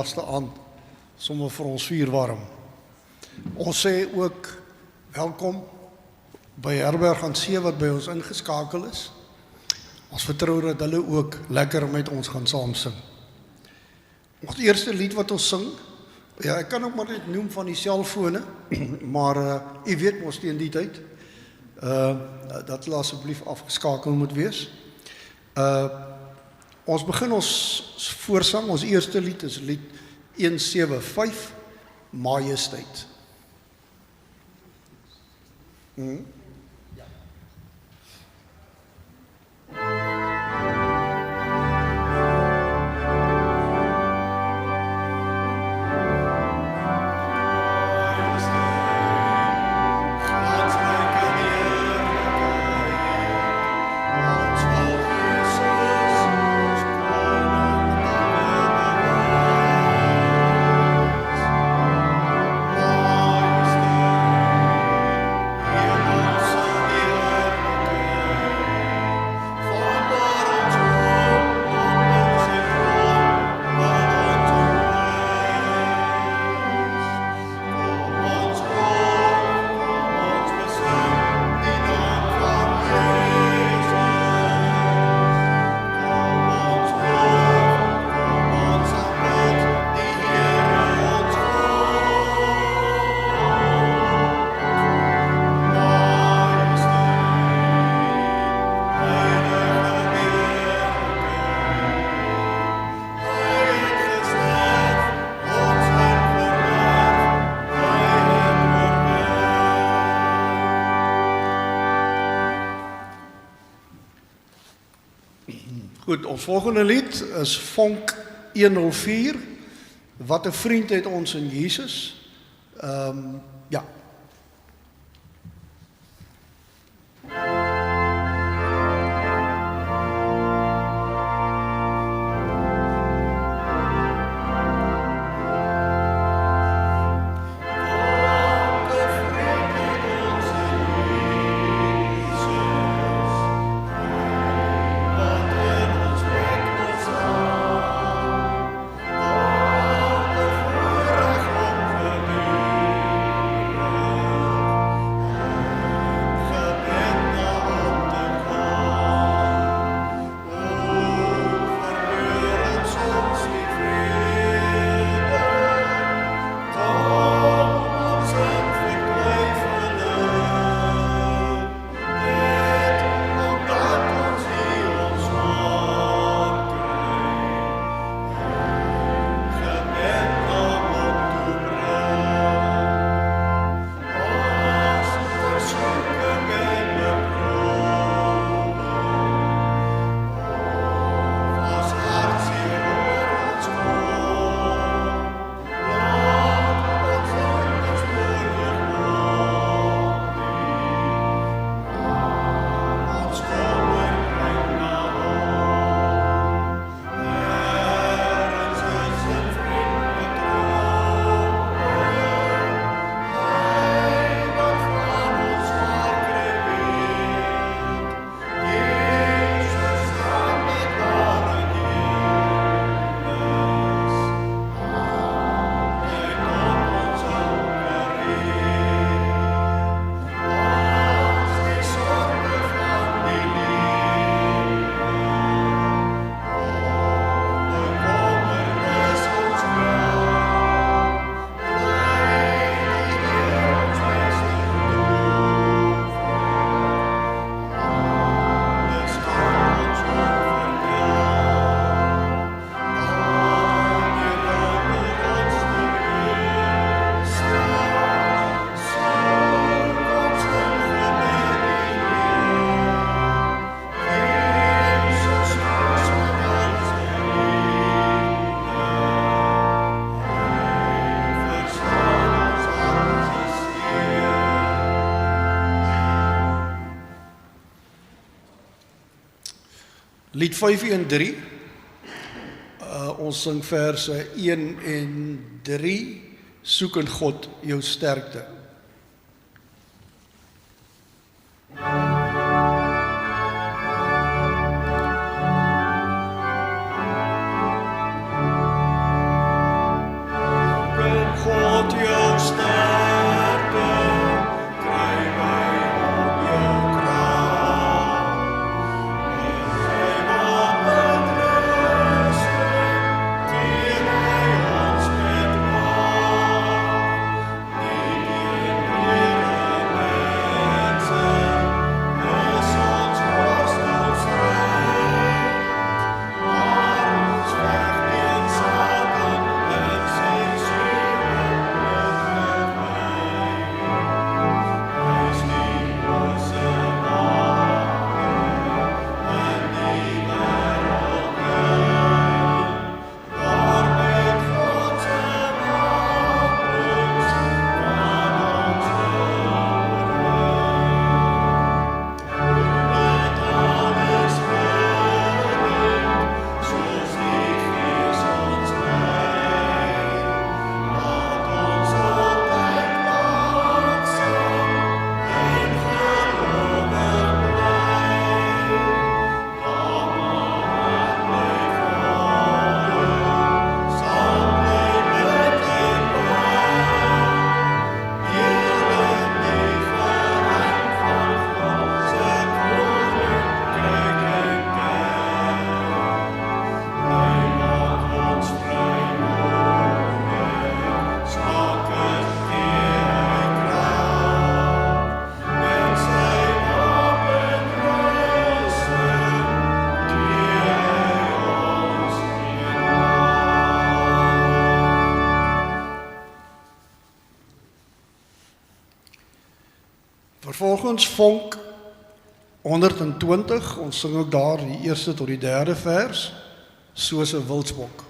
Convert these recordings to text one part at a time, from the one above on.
laaste aand sommer vir ons vuur warm. Ons sê ook welkom by Herberg aan See wat by ons ingeskakel is. Ons vertrou dat hulle ook lekker met ons gaan saam sing. Ons eerste lied wat ons sing, ja, ek kan ook maar net noem van die selfone, maar u weet mos teen die tyd, dat hulle asseblief afgeskakel moet wees. Ons begin ons voorsang, ons eerste lied is lied 175, Majesteit. Goed, ons volgende lied is Vonk 104, Wat 'n vriend het ons in Jesus. Ja. Lied 513, ons sing verse 1 en 3, soek in God jou sterkte. Vervolgens vonk 120, ons sing ook daar die eerste tot die derde vers, soos 'n wildsbok.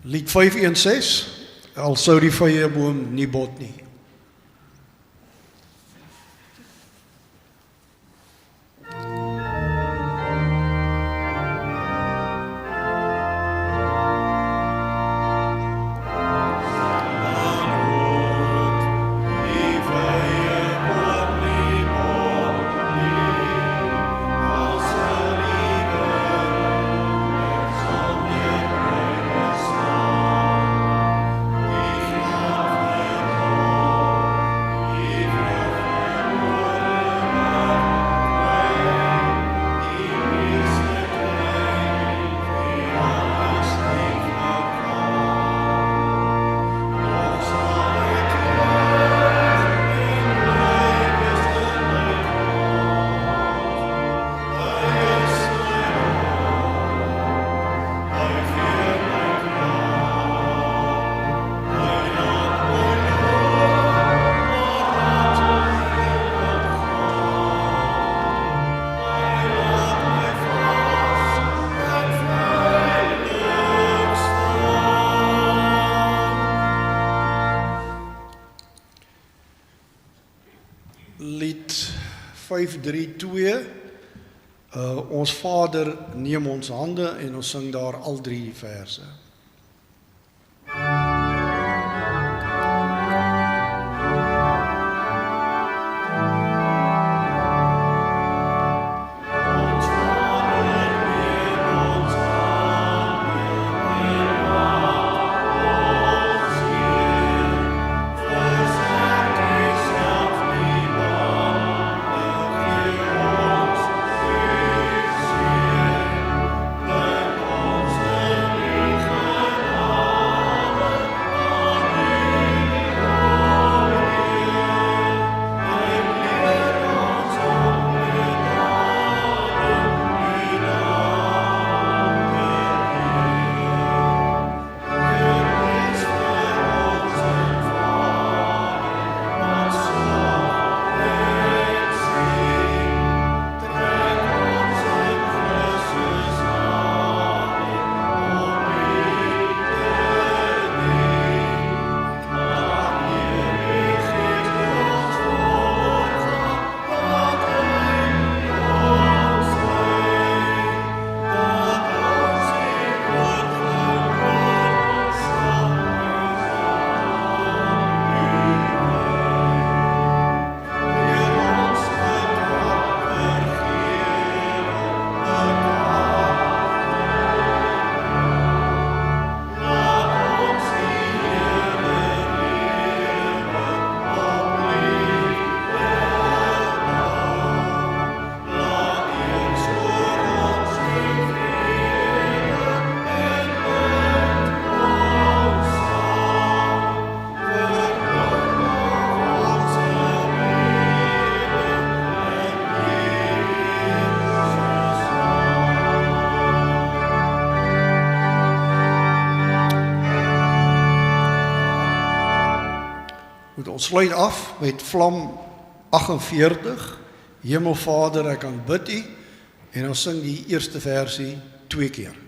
Lied 516, al sou die vyeboom nie bot nie. 532. Ons Vader neem ons hande en ons sing daar al 3 verse. Ons sluit af met Vlam 48, Hemelvader, ek aanbid U, en ons sing die eerste versie 2 keer.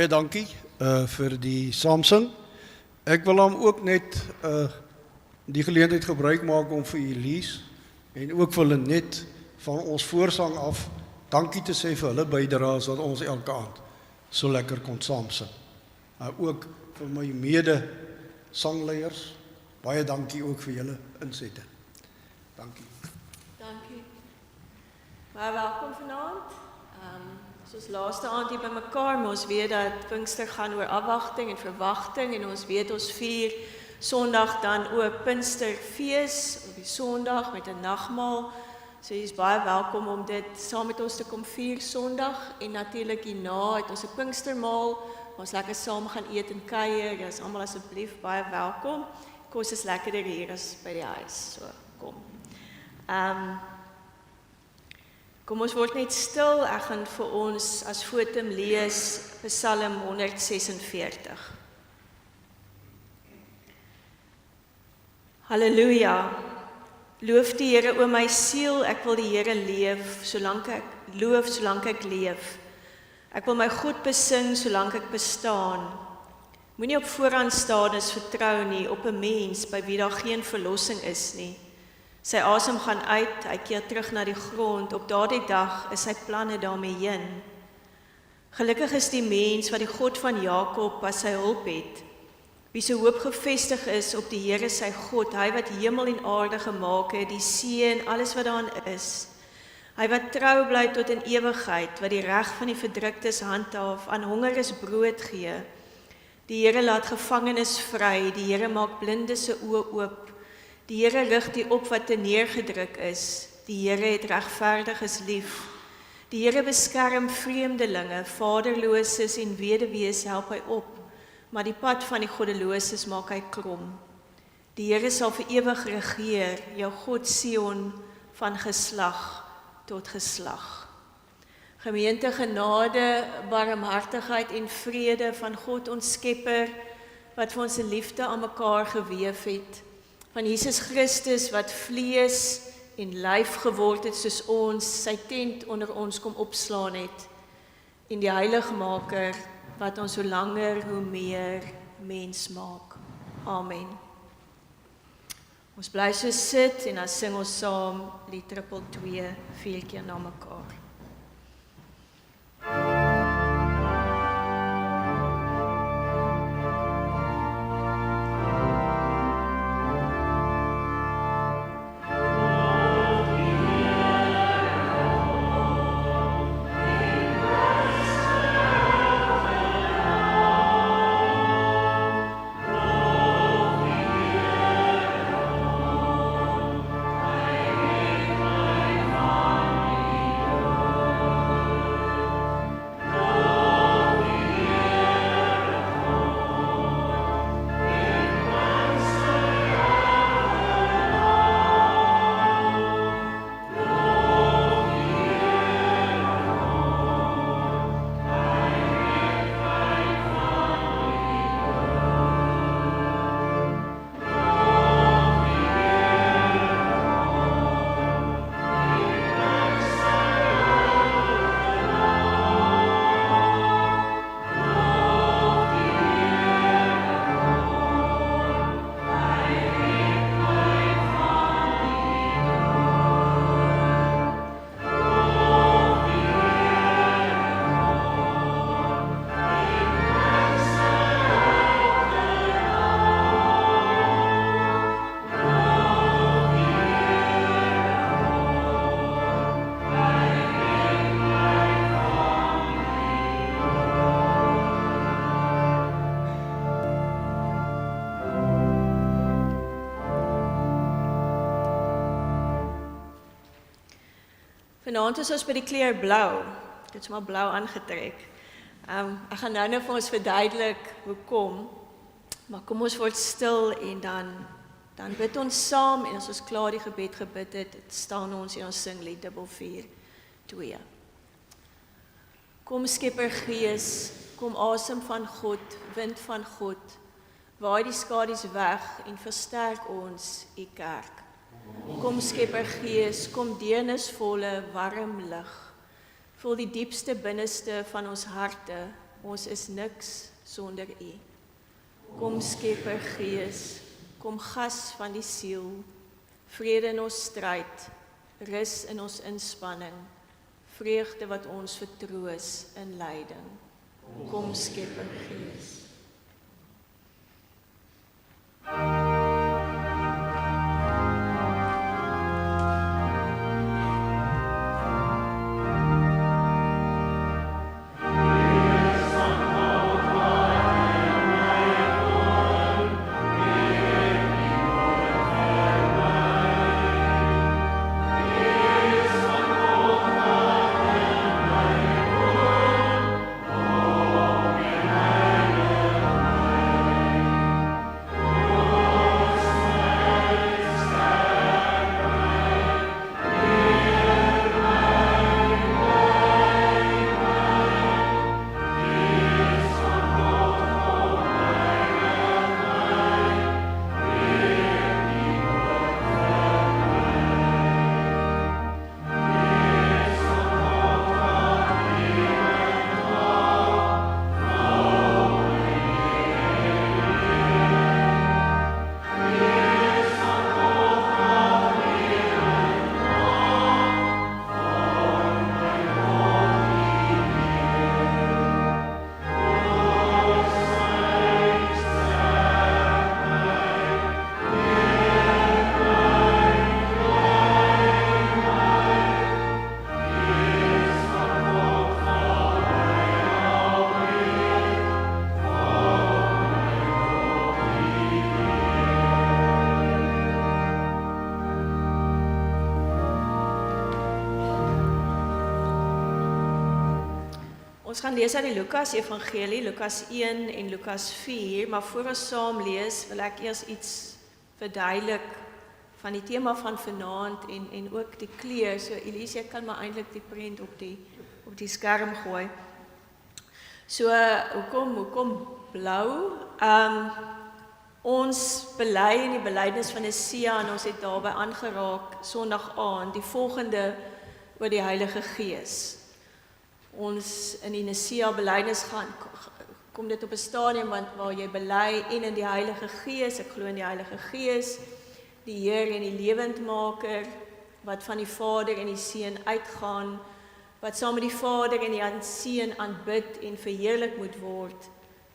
Baie dankie vir die saamsing. Ek wil hom ook net die geleentheid gebruik maak om vir Elise en ook vir Lenet van ons voorsang af dankie te sê vir hulle bydraes wat ons elke aand so lekker kon saamsing. Ook vir my mede sangleiers, baie dankie ook vir julle insette. Dankie. Dankie. Baie welkom vanaand. Soos laaste aand hier by mekaar, maar ons weet dat Pinkster gaan oor afwagting en verwagting en ons weet ons vier Sondag dan ook Pinksterfees op die Sondag met 'n nagmaal. So jy is baie welkom om dit saam met ons te kom vier Sondag en natuurlik hierna het ons 'n Pinkstermaal. Ons lekker saam gaan eet en kuier. Jy is almal asseblief baie welkom. Kos is lekkerder hier as by die huis. So kom. Kom ons word net stil. Ek gaan vir ons as fotum lees Psalm 146. Halleluja. Loof die Here o my siel, ek wil die Here loof solank ek leef. Ek wil my goed besing solank ek bestaan. Moenie op vooraanstaandes vertrou nie, op 'n mens by wie daar geen verlossing is nie. Sy asem gaan uit, hy keer terug na die grond, op daardie dag is sy planne daarmee heen. Gelukkig is die mens wat die God van Jakob as sy hulp het, wie se hoop gevestig is op die Here sy God, hy wat hemel en aarde gemaak het, die see en alles wat daarin is. Hy wat trou bly tot in ewigheid, wat die reg van die verdruktes handhaaf, aan hongeres brood gee. Die Here laat gevangenes vry, die Here maak blindes se oë oop. Die Here rig die op wat neergedruk is. Die Here het regverdiges lief. Die Here beskerm vreemdelinge, vaderloses en weduwees help hy op, maar die pad van die goddeloses maak hy krom. Die Here sal vir ewig regeer, jou God Sion, van geslag tot geslag. Gemeente, genade, barmhartigheid en vrede van God ons Skepper, wat vir ons 'n liefde aan mekaar geweef het, van Jesus Christus wat vlees en lyf geword het soos ons, sy tent onder ons kom opslaan het, en die Heiligmaker wat ons hoe langer hoe meer mens maak. Amen. Ons bly so sit en dan sing ons saam lied 222 4 keer na mekaar. Vanaand is ons by die kleur blou. Ek het sommer blou aangetrek. Ek gaan nou vir ons verduidelik hoekom. Maar kom ons word stil en dan bid ons saam en as ons klaar die gebed gebid het, staan ons en ons sing lied 442. Kom Skepper Gees, kom asem van God, wind van God, waai die skadu's weg en versterk ons, u kerk. Kom Skepper Gees, kom deernisvolle warm lig, vul die diepste binneste van ons harte, ons is niks sonder u. Kom Skepper Gees, kom gas van die siel, vrede in ons stryd, rus in ons inspanning, vreugde wat ons vertroos in lyding. Kom Skepper Gees. Ons gaan lees uit die Lukas Evangelie, Lukas 1 en Lukas 4, maar voor ons saam lees, wil ek eers iets verduidelik van die tema van vanaand en ook die kleur. So Elise, jy kan maar eintlik die prent op die skerm gooi. So, hoekom blou? Ons bely in die belydenis van Nia en ons het daarby aangeraak Sondag aand die volgende oor die Heilige Gees. Ons in die Nia belydenis kom dit op 'n stadium waar jy bely en in die Heilige Gees, ek glo in die Heilige Gees, die Here en die lewendmaker, wat van die Vader en die Seun uitgaan, wat saam met die Vader en die Seun aanbid en verheerlik moet word,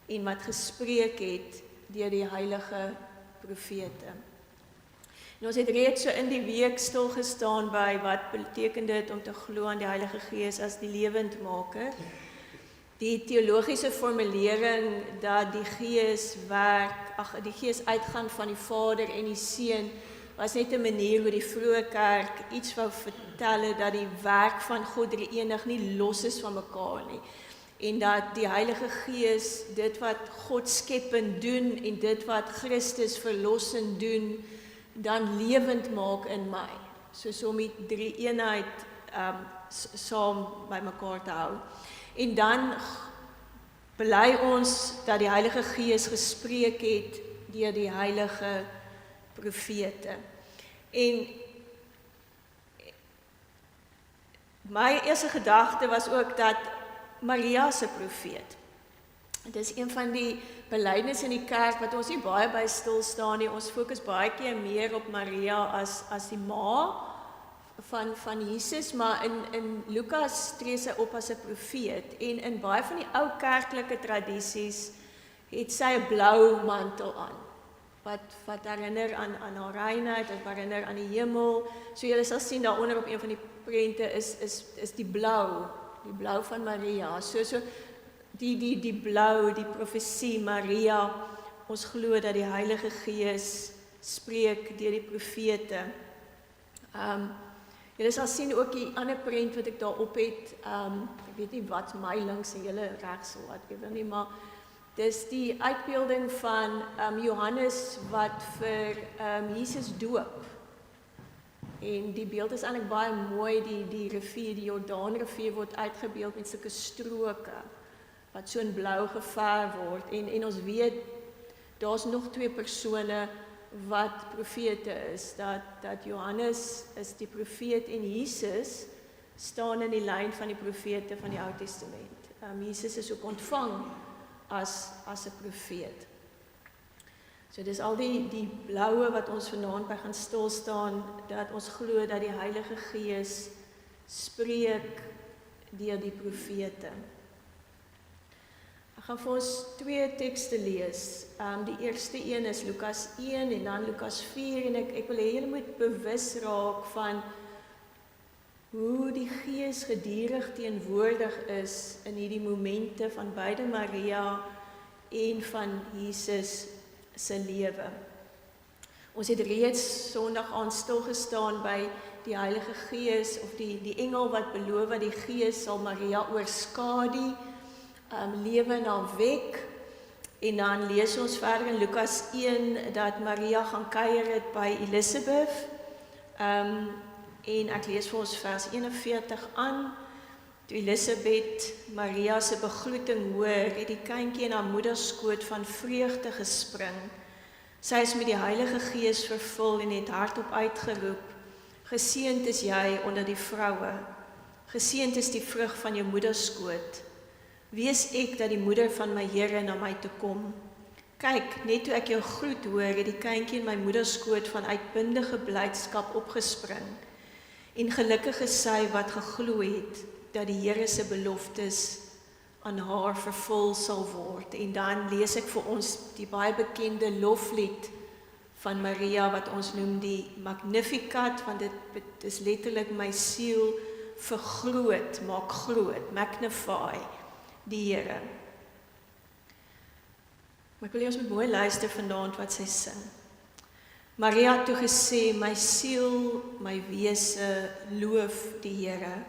en wat gespreek het deur die heilige profete. En ons het reeds so in die week stil gestaan by wat beteken dit om te glo aan die Heilige Gees as die lewendmaker. Die teologiese formulering dat die Gees die Gees uitgaan van die Vader en die Seun, was net 'n manier hoe die vroeë kerk iets wou vertel het dat die werk van God drie-enig nie los is van mekaar nie. En dat die Heilige Gees dit wat God skepend doen en dit wat Christus verlossend doen, dan lewend maak in my. Soos om die drie-eenheid saam by mekaar te hou. En dan bely ons dat die Heilige Gees gespreek het deur die heilige profete. En my eerste gedagte was ook dat Maria se profeet. Dit is een van die belydenisse in die kerk wat ons nie baie by stil staan nie. Ons fokus baie keer meer op Maria as die ma van Jesus, maar in Lukas tree sy op as 'n profeet. En in baie van die ou kerklike tradisies het sy 'n blou mantel aan. Wat herinner aan haar reinheid, wat herinner aan die hemel. So julle sal sien daaronder op een van die prente is die blou van Maria. So die blou, die profesie Maria. Ons glo dat die Heilige Gees spreek deur die profete. Julle sal sien ook die ander prent wat ek daarop het. Ek weet nie wat my links en julle regs of wat ek weet nie, maar dis die uitbeelding van Johannes wat vir Jesus doop. En die beeld is eintlik baie mooi, die rivier, die Jordaanrivier word uitgebeeld met sulke stroke wat so in blou geverf word. En ons weet, daar's nog 2 persone wat profete is, dat Johannes is die profeet en Jesus staan in die lyn van die profete van die Ou Testament. Jesus is ook ontvang as 'n profeet. So dis al die bloue wat ons vanaand by gaan stil staan, dat ons glo dat die Heilige Gees spreek deur die profete. Ek gaan vir ons 2 tekste lees. Die eerste een is Lukas 1 en dan Lukas 4 en ek wil hê julle moet bewus raak van hoe die Gees gedurig teenwoordig is in hierdie momente van beide Maria en van Jesus se lewe. Ons het reeds Sondag aand stil gestaan by die Heilige Gees of die engel wat beloof dat die Gees sal Maria oorskadu, lewe na wek. En dan lees ons verder in Lukas 1 dat Maria gaan kuier het by Elisabeth. En ek lees vir ons vers 41 aan. Toe Elisabeth Maria se begroeting hoor, het die kindjie in haar moeder skoot van vreugde gespring. Sy is met die Heilige Gees vervul en het hardop uitgeroep: "Geseënd is jy onder die vroue. Geseënd is die vrug van jou moederskoot. Wie is ek dat die moeder van my Here na my toe kom? Kyk, net toe ek jou groet hoor, het die kindjie in my moederskoot van uitbundige blydskap opgespring. En gelukkig is sy wat geglo het dat die Here se beloftes aan haar vervul sal word." En dan lees ek vir ons die baie bekende loflied van Maria wat ons noem die Magnificat, want dit is letterlik my siel vergroot, maak groot, magnify die Here. Maar ek wil hê ons moet mooi luister vanaand wat sy sing. Maria het toe gesê: "My siel, my wese loof die Here.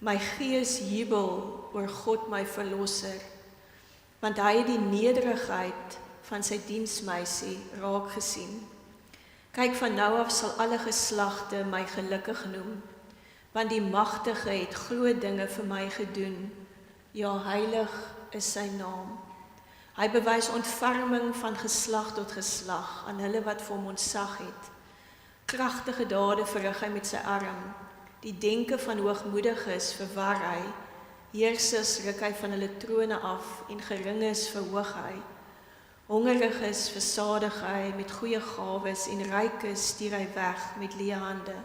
My gees jubel oor God my verlosser, want hy het die nederigheid van sy diensmeisie raak gesien. Kyk, van nou af sal alle geslagte my gelukkig noem, want die Magtige het groot dinge vir my gedoen. Ja, heilig is sy naam. Hy bewys ontferming van geslag tot geslag aan hulle wat vir hom ontzag het. Kragtige dade verrig hy met sy arm. Die denke van hoogmoediges verwar hy. Heersers ruk hy van hulle trone af en geringes verhoog hy. Hongeriges versadig hy met goeie gawes en rykes stuur hy weg met leë hande.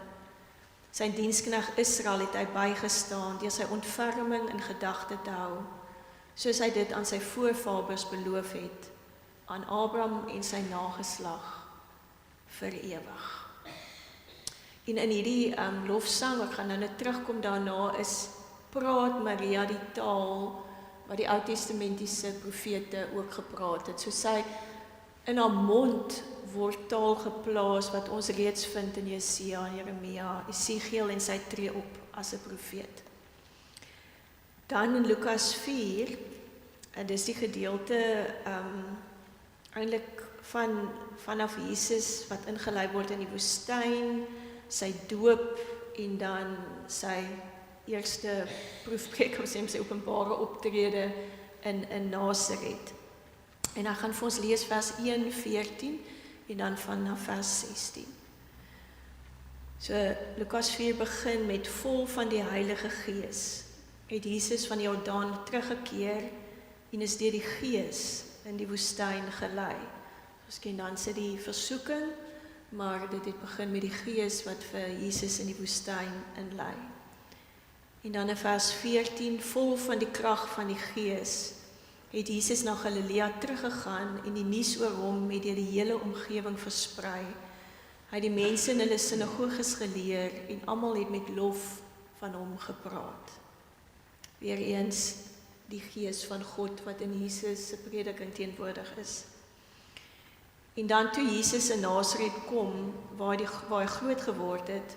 Sy diensknegt Israel het hy bygestaan deur sy ontferming in gedagte te hou, soos hy dit aan sy voorvaders beloof het, aan Abraham en sy nageslag vir ewig. En in hierdie lofsang, ek gaan nou net terugkom daarna, praat Maria die taal wat die Oud-testamentiese profete ook gepraat het. So sy in haar mond word taal geplaas wat ons reeds vind in Jesaja, Jeremia, Esegiel, en sy tree op as 'n profeet. Dan in Lukas 4, en dis die gedeelte eintlik vanaf Jesus wat ingelei word in die woestyn, sy doop en dan sy eerste proefpreek, sy openbare optrede in Nasaret. En hy gaan vir ons lees vers 1:14 en dan vanaf vers 16. So Lukas 4 begin met vol van die Heilige Gees. Het Jesus van die Jordaan teruggekeer en is deur die Gees in die woestyn gelei. Ons ken dan sy die versoeking, maar dit het begin met die Gees wat vir Jesus in die woestyn inlei. En dan in vers 14, vol van die krag van die Gees, het Jesus na Galilea teruggegaan en die nuus oor hom het deur die hele omgewing versprei. Hy het die mense in hulle sinagoges geleer en almal het met lof van hom gepraat. Weereens die Gees van God wat in Jesus se prediking teenwoordig is. En dan toe Jesus in Nasaret kom, waar hy groot geword het,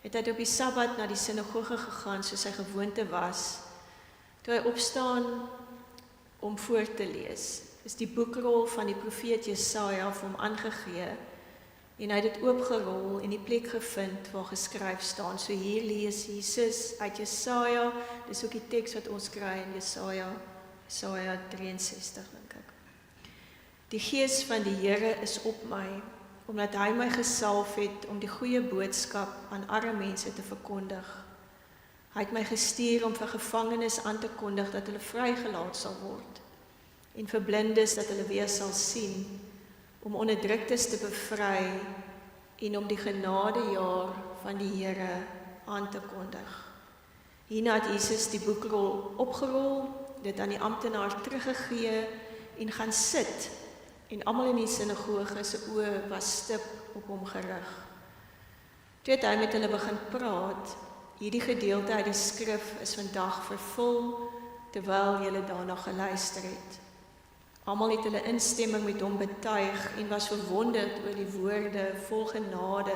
het hy op die Sabbat na die sinagoge gegaan soos sy gewoonte was. Toe hy opstaan om voor te lees, is die boekrol van die profeet Jesaja vir hom aangegee, en hy het dit oopgerol en die plek gevind waar geskryf staan. So hier lees Jesus uit Jesaja, dis ook die teks wat ons kry in Jesaja 63, dink ek. Die Gees van die Here is op my, omdat hy my gesalf het om die goeie boodskap aan arme mense te verkondig. Hy het my gestuur om vir gevangenes aan te kondig dat hulle vrygelaat sal word, en vir blindes dat hulle weer sal sien, om onderdruktes te bevry en om die genadejaar van die Here aan te kondig. Hierna het Jesus die boekrol opgerol, dit aan die amptenaar teruggegee en gaan sit, en almal in die sinagoge se oë was stip op hom gerig. Toe het hy met hulle begin praat, hierdie gedeelte uit die skrif is vandag vervul, terwyl julle daarna geluister het. Almal het hulle instemming met hom betuig en was verwonderd oor die woorde vol genade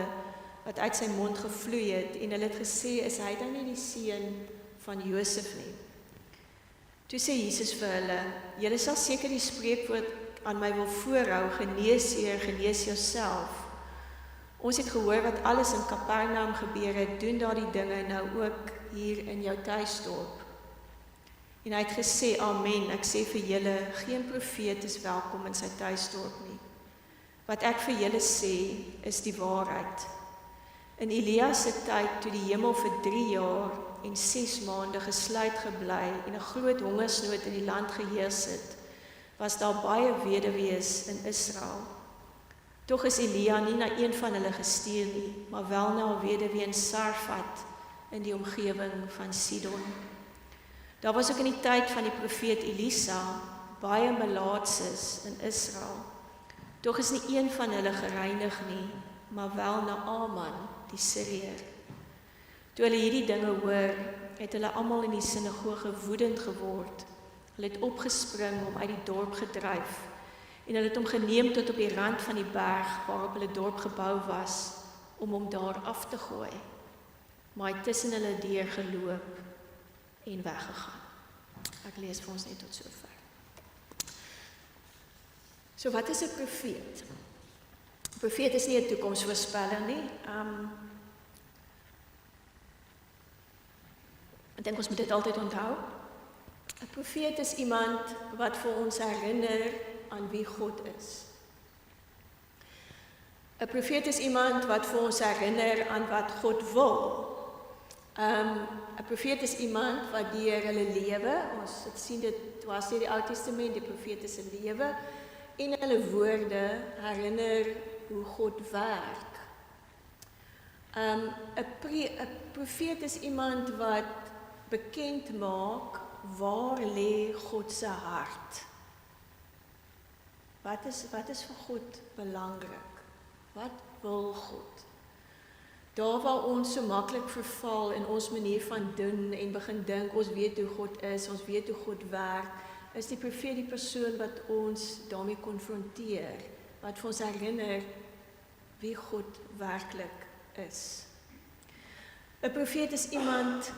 wat uit sy mond gevloei het, en hulle het gesê, is hy dan nie die seun van Josef nie? Toe sê Jesus vir hulle, julle sal seker die spreekwoord aan my wil voorhou, genees Heer, genees jouself. Ons het gehoor wat alles in Kapernaum gebeur het, doen daardie dinge nou ook hier in jou tuisdorp. En hy het gesê, amen, ek sê vir julle, geen profeet is welkom in sy tuisdorp nie. Wat ek vir julle sê, is die waarheid. In Elia se tyd, toe die hemel vir 3 jaar en 6 maande gesluit gebly en 'n groot hongersnood in die land geheers het, was daar baie weduwees in Israel. Tog is Elia nie na een van hulle gestuur nie, maar wel na 'n weduwee in Sarfat in die omgewing van Sidon. Daar was ook in die tyd van die profeet Elisa baie melaatses in Israel. Tog is nie een van hulle gereinig nie, maar wel Naaman, die Syriër. Toe hulle hierdie dinge hoor, het hulle almal in die sinagoge woedend geword. Hulle het opgespring om uit die dorp gedryf, en hulle het hom geneem tot op die rand van die berg waarop hulle dorp gebou was, om hom daar af te gooi. Maar hy tussen hulle deur geloop en weggegaan. Ek lees vir ons net tot sover. So wat is 'n profeet? 'n Profeet is nie 'n toekomsvoorspeller nie. Ek dink ons moet dit altyd onthou. 'n Profeet is iemand wat vir ons herinner aan wie God is. 'n Profeet is iemand wat vir ons herinner aan wat God wil. 'n Profeet is iemand wat deur hulle lewe, ons het sien dit was deur die Ou Testament, die profete se lewe en hulle woorde herinner hoe God werk. 'n Profeet is iemand wat bekend maak waar lê God se hart. Wat is vir God belangrik? Wat wil God? Daar waar ons so maklik verval in ons manier van doen en begin dink, ons weet hoe God is, ons weet hoe God werk, is die profeet die persoon wat ons daarmee konfronteer, wat vir ons herinner wie God werklik is. 'n Profeet is iemand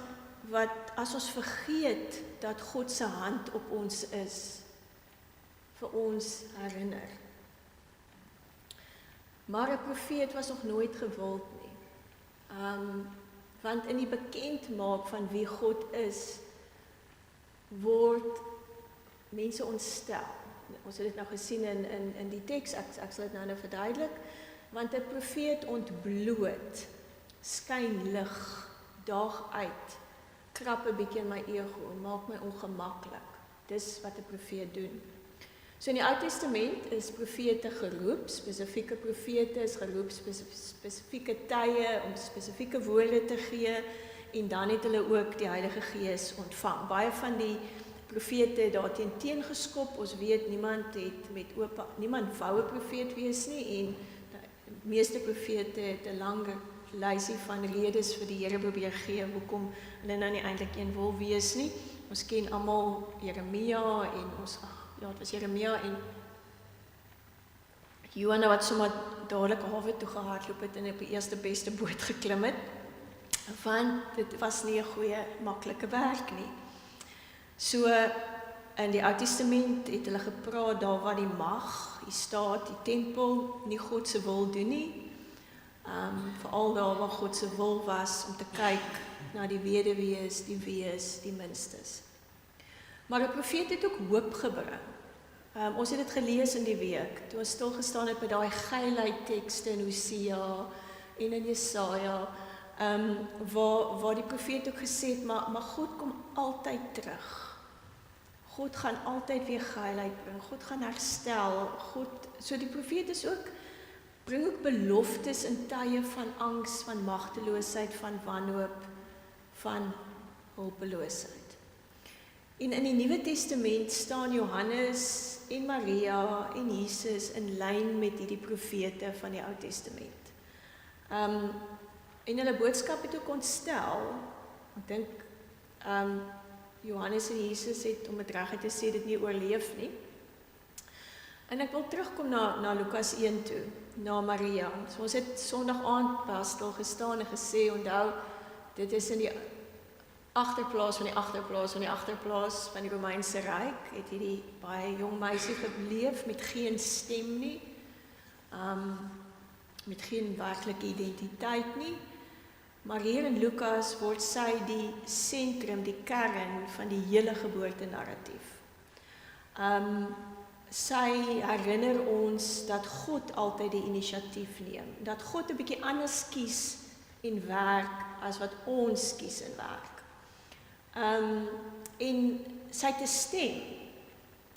wat as ons vergeet dat God se hand op ons is, vir ons herinner. Maar 'n profeet was nog nooit gewild nie. Want in die bekendmaak van wie God is, word mense ontstel. Ons het dit nou gesien in die teks, ek sal dit nou verduidelik, want 'n profeet ontbloot, skyn lig, daag uit, krap 'n bietjie in my ego en maak my ongemaklik. Dis wat 'n profeet doen. So in die Ou Testament is profete geroep, spesifieke profete is geroep, spesifieke tye om spesifieke woorde te gee, en dan het hulle ook die Heilige Gees ontvang. Baie van die profete het daarteen teengeskop. Ons weet niemand wou 'n profeet wees nie, en die meeste profete het 'n lang lysie van redes vir die Here probeer gee hoekom hulle nou nie eintlik een wil wees nie. Ons ken almal Jeremia en dit was Jeremia en Johanna wat sommer dadelik hawe toe gehardloop het en op die eerste beste boot geklim het, want dit was nie 'n goeie, maklike werk nie. So, in die Ou Testament het hulle gepraat daar waar die mag, die staat, die tempel nie God se wil doen nie, veral daar waar God se wil was om te kyk na die weduwees, die wees, die minstes. Maar 'n profeet het ook hoop gebring. Ons het dit gelees in die week, toe ons stilgestaan het by daai geilheid tekste in Hosea en in Jesaja, waar die profeet ook gesê het, maar God kom altyd terug. God gaan altyd weer geilheid bring, God gaan herstel, so die profeet is ook, bring ook beloftes in tye van angs, van magteloosheid, van wanhoop, van hulpeloosheid. En in die Nuwe Testament staan Johannes en Maria en Jesus in lyn met hierdie profete van die Ou Testament. En hulle boodskap het ook ontstel. Ek dink Johannes en Jesus het, om dit reg te sê, dit nie oorleef nie. En ek wil terugkom na Lukas 1 toe, na Maria. So ons het Sondag aand pas stil gestaan en gesê, onthou, dit is in die agterplaas van die agterplaas van die agterplaas van die Romeinse Ryk, het hierdie baie jong meisie gebleef met geen stem nie, met geen werklike identiteit nie, maar hier in Lukas word sy die sentrum, die kern van die hele geboortenarratief. Sy herinner ons dat God altyd die inisiatief neem, dat God 'n bietjie anders kies en werk as wat ons kies en werk. En sy het 'n stem,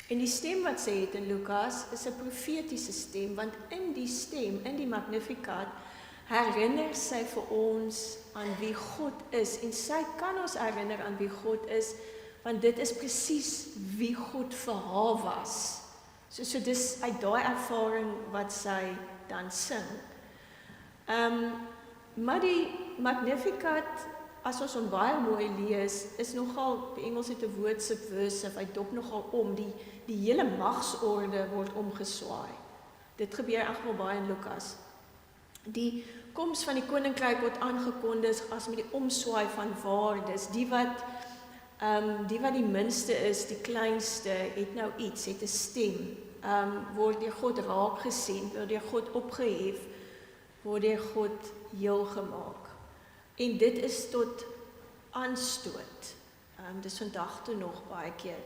en die stem wat sy het in Lukas is 'n profetiese stem, want in die stem, in die Magnificat, herinner sy vir ons aan wie God is, en sy kan ons herinner aan wie God is, want dit is presies wie God vir haar was. So dis uit daai ervaring wat sy dan sing. Maar die Magnificat, as ons hom baie mooi lees, is nogal, die Engels het 'n woord subversive, hy dop nogal om, die hele magsorde word omgeswaai. Dit gebeur eintlik baie in Lukas. Die koms van die koninkryk word aangekondig as met die omswaai van waardes, die wat Die wat die minste is, die kleinste, het nou iets, het 'n stem, word deur God raak gesien, word deur God opgehef, word deur God heel gemaak. En dit is tot aanstoot. Dis vandag toe nog baie keer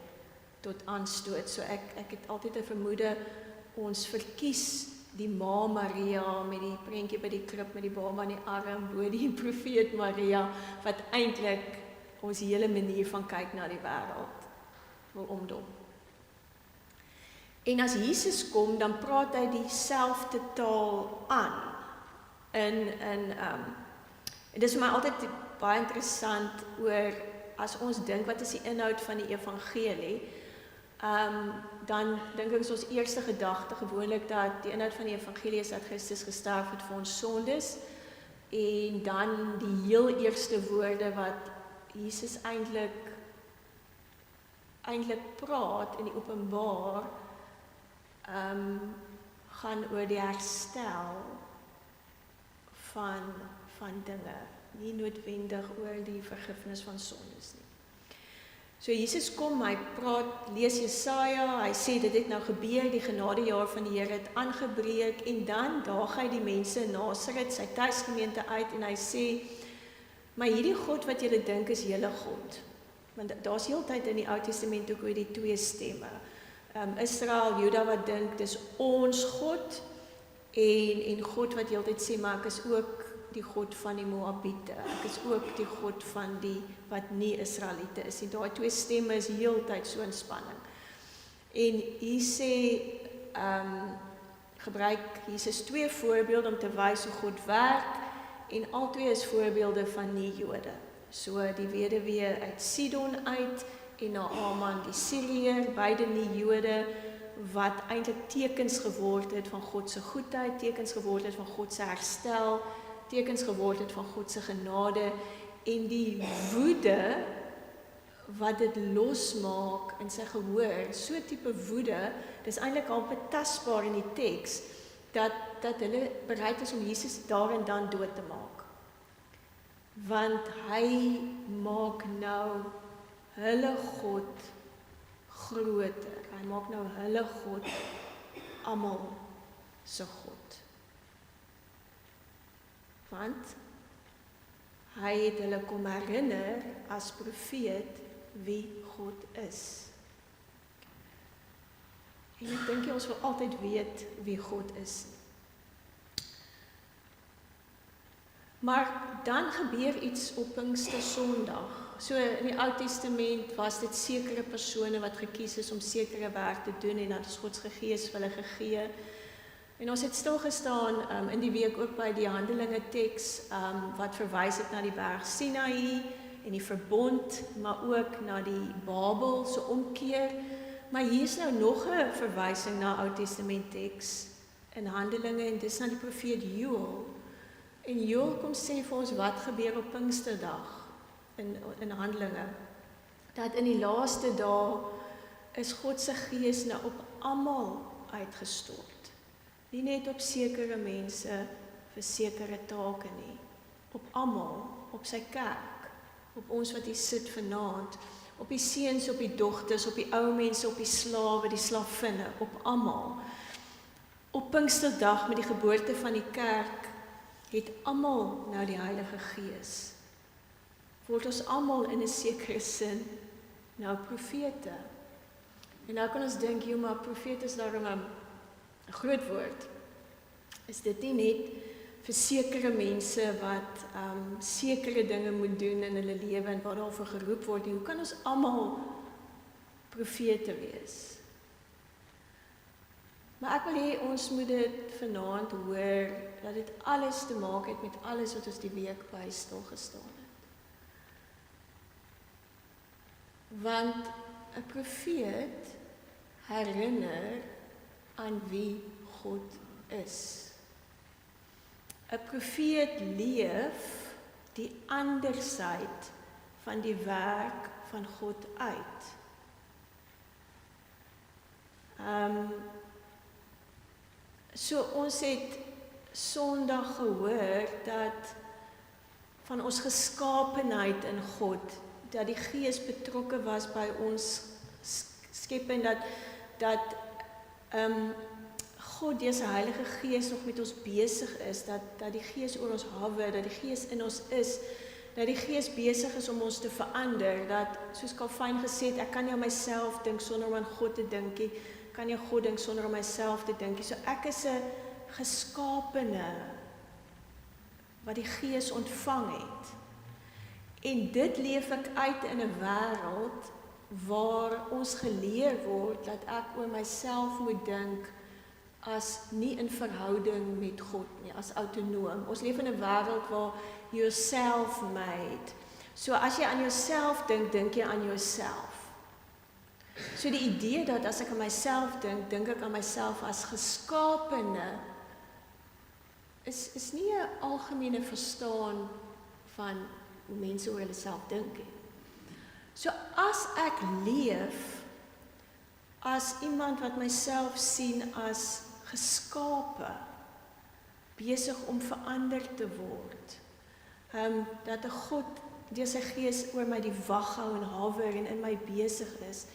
tot aanstoot. So ek het altyd 'n vermoede, ons verkies die ma Maria met die prentjie by die krib met die baba in die arm, bo die profeet Maria, wat eintlik ons hele manier van kyk na die wêreld wil omdop. En as Jesus kom, dan praat hy dieselfde taal aan. En dit is vir my altyd baie interessant oor, as ons dink, wat is die inhoud van die evangelie, dan dink ek is ons eerste gedagte gewoonlik dat die inhoud van die evangelie is dat Christus gesterf het vir ons sondes, en dan die heel eerste woorde wat Jesus eintlik praat in die openbaar, gaan oor die herstel van dinge, nie noodwendig oor die vergifnis van sondes nie. So Jesus kom, hy praat, lees Jesaja, hy sê dit het nou gebeur, die genadejaar van die Here het aangebreek, en dan daag hy die mense in Nasaret, sy tuisgemeente uit, en hy sê, maar hierdie God wat julle dink is julle God, want daar's heeltyd in die Ou Testament ook oor die twee stemme, Israel, Juda wat dink, dis ons God, en God wat heeltyd sê, maar ek is ook die God van die Moabiete, ek is ook die God van die wat nie Israeliete is. En daai twee stemme is heeltyd so in spanning. En hier sê, gebruik Jesus twee voorbeelde om te wys hoe God werk, en albei is voorbeelde van nie-Jode. So die weduwee uit Sidon uit, en Naaman die Siriër, beide nie-Jode, wat eintlik tekens geword het van God se goedheid, tekens geword het van God se herstel, tekens geword het van God se genade, en die woede wat dit losmaak in sy gehoor, so tipe woede, dis eintlik al betasbaar in die teks, dat hulle bereid is om Jesus daar en dan dood te maak. Want hy maak nou hulle God groter. Hy maak nou hulle God almal se God. Want hy het hulle kom herinner as profeet wie God is. En ek dink ons wil altyd weet wie God is. Maar dan gebeur iets op Pinkstersondag. So in die Ou Testament was dit sekere persone wat gekies is om sekere werk te doen, en dat is God se Gees vir hulle gegee. En ons het stilgestaan in die week ook by die Handelinge teks, wat verwys het na die berg Sinaï en die verbond, maar ook na die Babel se omkeer. Maar hier is nou nog 'n verwysing na Ou Testament teks in Handelinge, en dis na die profeet Joël. En Joël kom sê vir ons wat gebeur op Pinksterdag in Handelinge. Dat in die laaste dae is God se Gees nou op almal uitgestort. Nie net op sekere mense vir sekere take nie. Op almal, op sy kerk, op ons wat hier sit vanaand, op die seuns, op die dogters, op die ou mense, op die slawe, die slavinne, op almal. Op Pinksterdag met die geboorte van die kerk het almal nou die Heilige Gees. Word ons almal in 'n sekere sin nou profete. En nou kan ons dink, joh, maar profete is daarom 'n groot woord. Is dit nie net vir sekere mense wat sekere dinge moet doen in hulle lewe en waar daarvoor geroep word nie? Hoe kan ons almal profete wees? Maar ek wil hê ons moet dit vanaand hoor, dat dit alles te maak het met alles wat ons die week by stil gestaan het. Want 'n profeet herinner aan wie God is. 'n Profeet leef die andersheid van die werk van God uit. So ons het Sondag gehoor dat van ons geskaapenheid in God, dat die Gees betrokke was by ons skepping, dat God deur sy Heilige Gees nog met ons besig is, dat die Gees oor ons hover, dat die Gees in ons is, dat die Gees besig is om ons te verander, dat, soos Calvin gesê het, ek kan nie aan myself dink sonder om aan God te dink nie, kan nie aan God dink sonder om myself te dink nie. So ek is 'n geskapene wat die Gees ontvang het. En dit leef ek uit in 'n wêreld waar ons geleer word dat ek oor myself moet dink as nie in verhouding met God nie, as autonoom. Ons leef in 'n wêreld waar you're self-made. So as jy aan jouself dink, dink jy aan jouself. So die idee dat as ek aan myself dink, dink ek aan myself as geskapene, is nie 'n algemene verstaan van hoe mense oor hulle self dink nie. So as ek leef as iemand wat myself sien as geskape, besig om verander te word, dat 'n God deur sy Gees oor my die wag hou en hawer en in my besig is,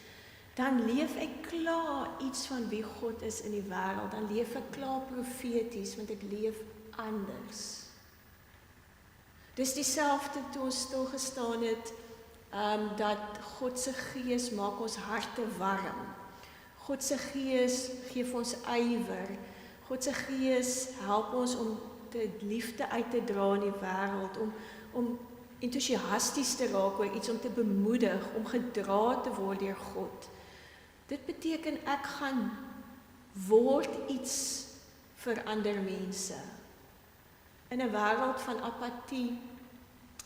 dan leef ek klaar iets van wie God is in die wêreld, dan leef ek klaar profeties, want ek leef anders. Dis dieselfde toe ons stilgestaan het, dat God se Gees maak ons harte warm. God se Gees gee vir ons ywer. God se Gees help ons om te liefde uit te dra in die wêreld, om entoesiasties te raak oor iets, om te bemoedig, om gedra te word deur God. Dit beteken ek gaan word iets vir ander mense. In 'n wêreld van apatie,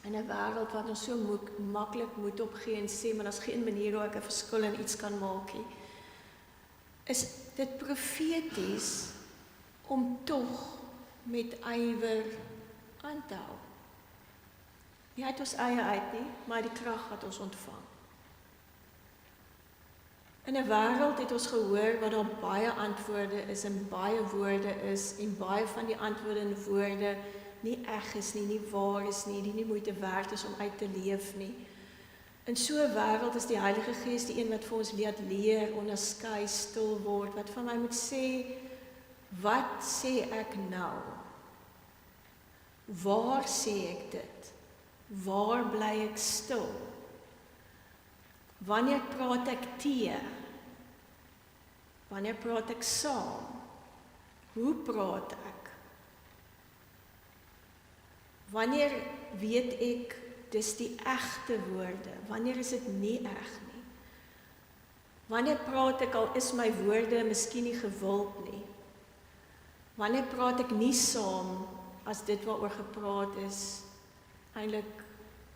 in 'n wêreld wat ons so maklik moet opgee en sê, maar daar's geen manier hoe ek 'n verskil in iets kan maak nie, is dit profeties om tog met ywer aan te hou. Nie uit ons eie uit nie, maar die krag wat ons ontvang. In 'n wêreld het ons gehoor wat daar baie antwoorde is en baie woorde is en baie van die antwoorde en woorde nie reg is nie, nie waar is nie, die nie moeite werd is om uit te leef nie. In so 'n wêreld is die Heilige Gees die een wat vir ons leer, onderskei, stil word, wat van my moet sê, wat sê ek nou? Waar sê ek dit? Waar bly ek stil? Wanneer praat ek teë? Wanneer praat ek saam? Hoe praat ek? Wanneer weet ek dis die egte woorde? Wanneer is dit nie reg nie? Wanneer praat ek al is my woorde miskien nie gewild nie? Wanneer praat ek nie saam as dit waaroor gepraat is eintlik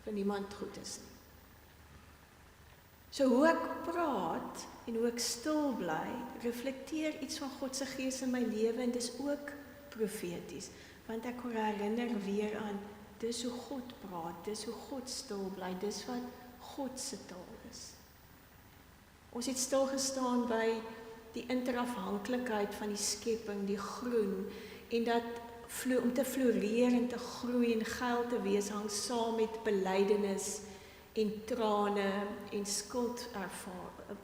vir niemand goed is nie? So hoe ek praat en hoe ek stil bly, reflekteer iets van God se Gees in my lewe en dis ook profeties, want ek herinner weer aan dis hoe God praat, dis hoe God stil bly, dis wat God se taal is. Ons het stil gestaan by die interafhanklikheid van die skepping, die groen, en dat om te floreer en te groei en geil te wees, hang saam met belydenis en trane en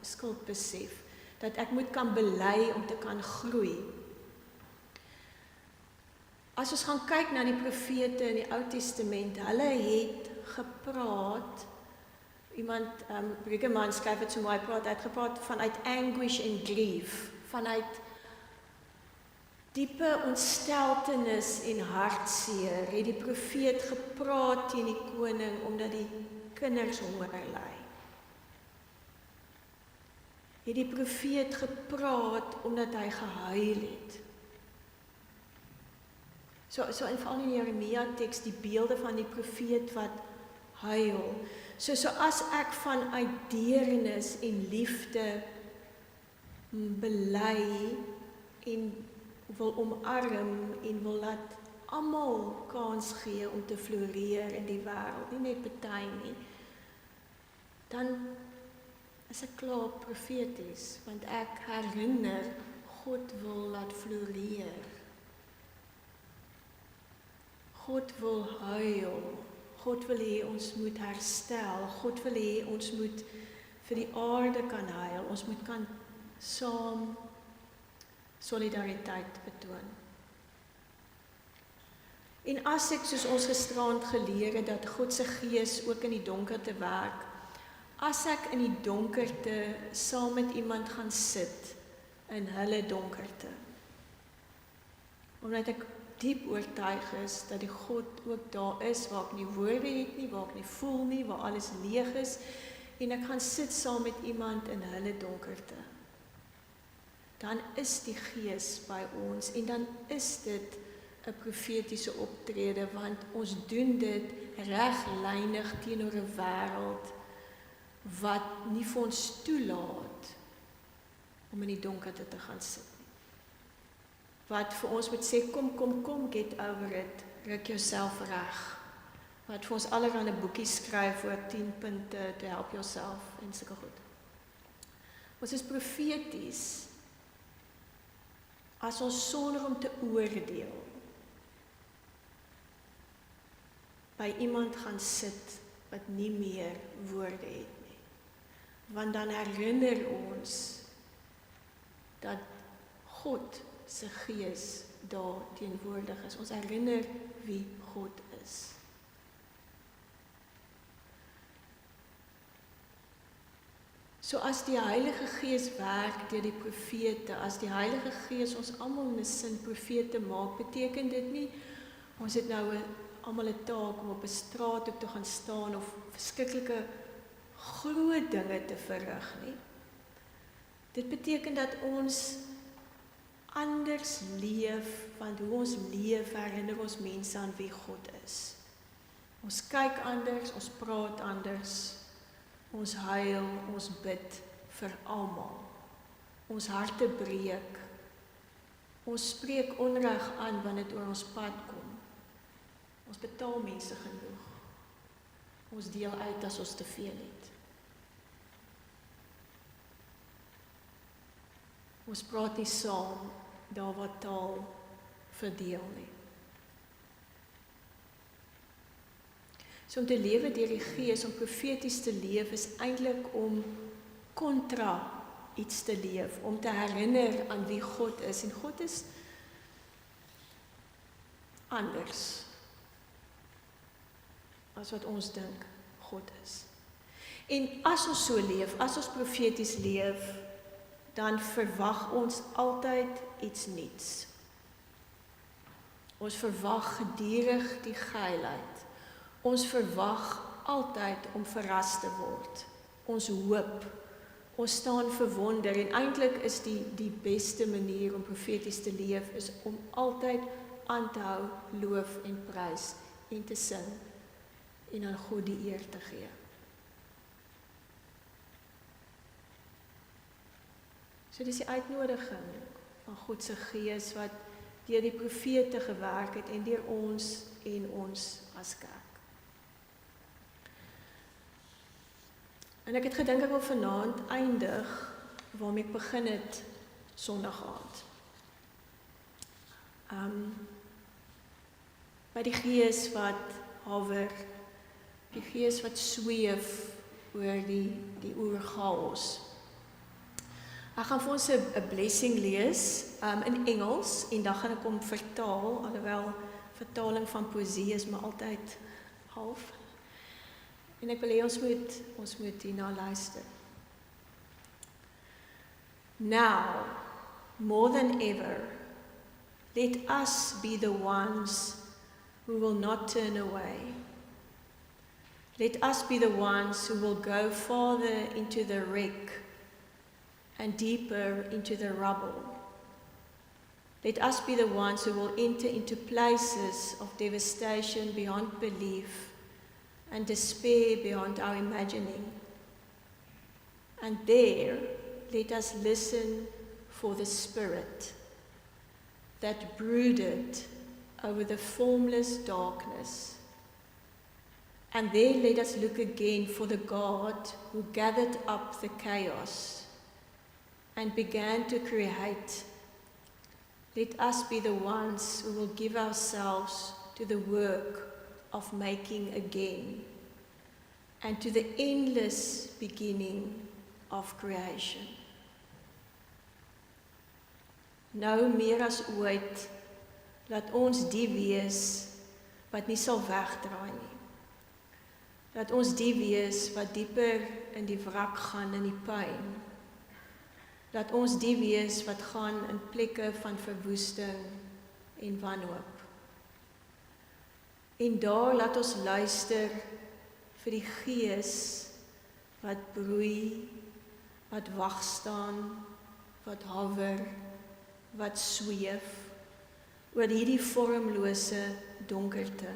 skuldbesef, dat ek moet kan bely om te kan groei. As ons gaan kyk na die profete in die Ou Testament, hulle het gepraat, Brigham Young skryf dit so mooi, hy het gepraat vanuit anguish en grief, vanuit diepe ontsteltenis en hartseer, het die profeet gepraat teen die koning, omdat die kinders honger ly. Het die profeet gepraat, omdat hy gehuil het. So in veral in die Jeremia teks, die beelde van die profeet wat huil. So as ek vanuit deernis en liefde bely en wil omarm en wil laat almal kans gee om te floreer in die wêreld, nie net party nie, dan is ek klaar profeties, want ek herinner God wil laat floreer. God wil huil, God wil hê ons moet herstel. God wil hê ons moet vir die aarde kan heil. Ons moet kan saam solidariteit betoon. En as ek, soos ons gisterand geleer het, dat God se gees ook in die donkerte werk, as ek in die donkerte saam met iemand gaan sit, in hulle donkerte, omdat ek diep oortuig is, dat die God ook daar is, waar ek nie woorde het nie, waar ek nie voel nie, waar alles leeg is, en ek gaan sit saam met iemand in hulle donkerte, dan is die gees by ons, en dan is dit 'n profetiese optrede, want ons doen dit reglynig teenoor 'n wêreld wat nie vir ons toelaat om in die donkerte te gaan sit nie. Wat vir ons moet sê, kom, get over it, ruk jouself reg. Wat vir ons allerhande boekies skryf oor 10 punte to help yourself en sulke goed. Ons is profeties as ons sonder om te oordeel by iemand gaan sit wat nie meer woorde het nie. Want dan herinner ons dat God se gees daar teenwoordig is. Ons herinner wie God is. So as die Heilige Gees werk deur die profete, as die Heilige Gees ons almal in 'n sin profete maak, beteken dit nie ons het nou almal 'n taak om op 'n straat op te gaan staan of verskriklike groot dinge te verrig nie. Dit beteken dat ons anders leef, want hoe ons leef herinner ons mense aan wie God is. Ons kyk anders, ons praat anders, ons huil, ons bid vir almal. Ons harte breek. Ons spreek onreg aan wanneer dit oor ons pad kom. Ons betaal mense genoeg. Ons deel uit as ons te veel het. Ons praat nie saam daar waar taal verdeel nie. So om te lewe deur die Gees, om profeties te leef, is eintlik om kontra iets te leef, om te herinner aan wie God is. En God is anders as wat ons dink God is. En as ons so leef, as ons profeties leef, dan verwag ons altyd iets nuuts. Ons verwag gedurig die geilheid. Ons verwag altyd om verras te word. Ons hoop, ons staan verwonder en eintlik is die beste manier om profeties te leef is om altyd aan te hou, loof en prys en te sing en aan God die eer te gee. So dis die uitnodiging van God se Gees wat deur die profete gewerk het en deur ons en ons as kerk. En ek het gedink ek wil vanaand eindig waarmee ek begin het Sondag aand. By die Gees wat hawer, die Gees wat sweef oor die oerchaos. Ek gaan vir ons 'n blessing lees in Engels en dan gaan ek hom vertaal, alhoewel vertaling van poësie is maar altyd half. En ek wil hê ons moet hierna luister. Now, more than ever, let us be the ones who will not turn away. Let us be the ones who will go farther into the wreck and deeper into the rubble. Let us be the ones who will enter into places of devastation beyond belief and despair beyond our imagining. And there, let us listen for the Spirit that brooded over the formless darkness. And there let us look again for the God who gathered up the chaos and began to create. Let us be the ones who will give ourselves to the work of making again, and to the endless beginning of creation. Nou meer as ooit, laat ons die wees wat nie sal wegdraai nie. Laat ons die wees wat dieper in die wrak gaan in die pyn. Laat ons die wees wat gaan in plekke van verwoesting en wanhoop. En daar laat ons luister vir die Gees wat broei, wat wag staan, wat hawer, wat sweef oor hierdie vormlose donkerte.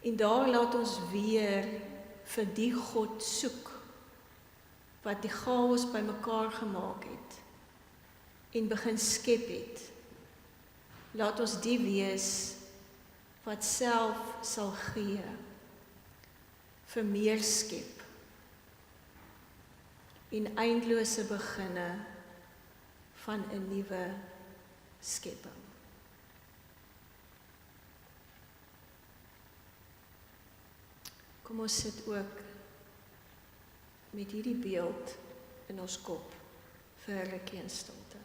En daar laat ons weer vir die God soek wat die chaos bymekaar gemaak het en begin skep het. Laat ons die wees wat self sal gee vir meer skep en eindelose beginne van 'n nuwe skepping. Kom ons sit ook met hierdie beeld in ons kop vir 'n rukkie in stilte.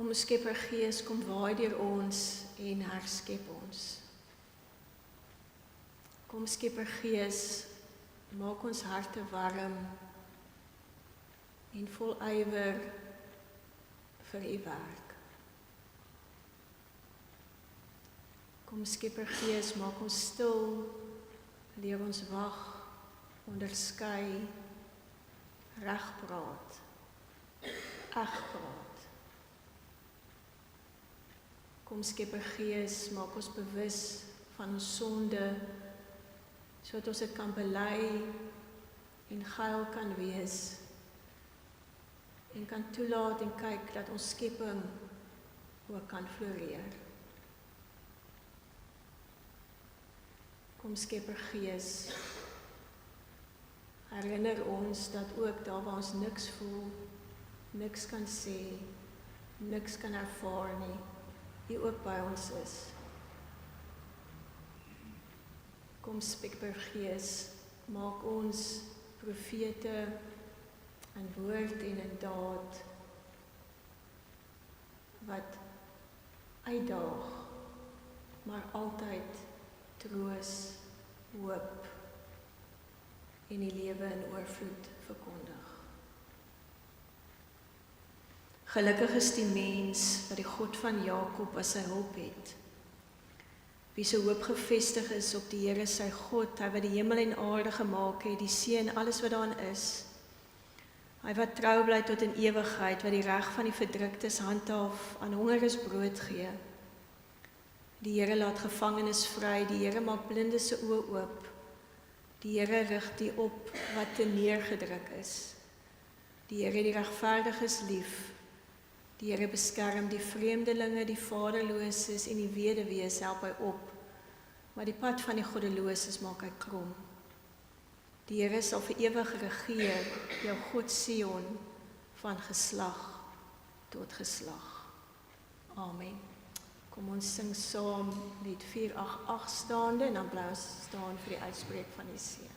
Kom Skepper Gees, kom waai deur ons en herskep ons. Kom Skepper Gees, maak ons harte warm en vol ywer vir u werk. Kom Skepper Gees, maak ons stil, leer ons wag, onderskei, reg praat, eg praat. Kom Skepper Gees, maak ons bewus van ons sonde, sodat ons dit kan bely en geil kan wees en kan toelaat en kyk dat ons skepping ook kan floreer. Kom Skepper Gees, herinner ons dat ook daar waar ons niks voel, niks kan sê, niks kan ervaar nie, U ook by ons is. Kom Skepper Gees, maak ons profete in woord en in daad wat uitdaag, maar altyd troos, hoop en die lewe in oorvloed verkondig. Gelukkig is die mens wat die God van Jakob as sy hulp het, wie se hoop gefestig is op die Here sy God, hy wat die hemel en aarde gemaak het, die see en alles wat daarin is, Hy wat trou bly tot in ewigheid, wat die reg van die verdruktes handhaaf, aan hongeres brood gee. Die Here laat gevangenes vry, die Here maak blindes se oë oop. Die Here rig die op wat te neergedruk is. Die Here die regverdiges lief. Die Here beskerm die vreemdelinge, die vaderloses en die weduwees help hy op. Maar die pad van die goddeloses maak hy krom. Die Here sal vir ewig regeer, jou God Sion, van geslag tot geslag. Amen. Kom ons sing saam lied 488 staande en dan bly ons staan vir die uitspreek van die seën.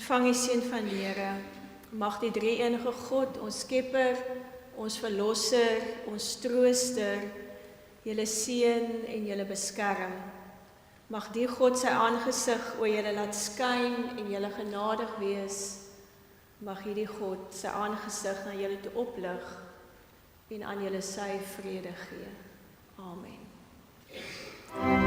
Ontvang die seën van die Here. Mag die drie-enige God, ons Skepper, ons Verlosser, ons Trooster, julle seën en julle beskerm. Mag die God sy aangesig oor julle laat skyn en julle genadig wees. Mag hierdie God sy aangesig na julle toe oplig en aan julle sy vrede gee. Amen.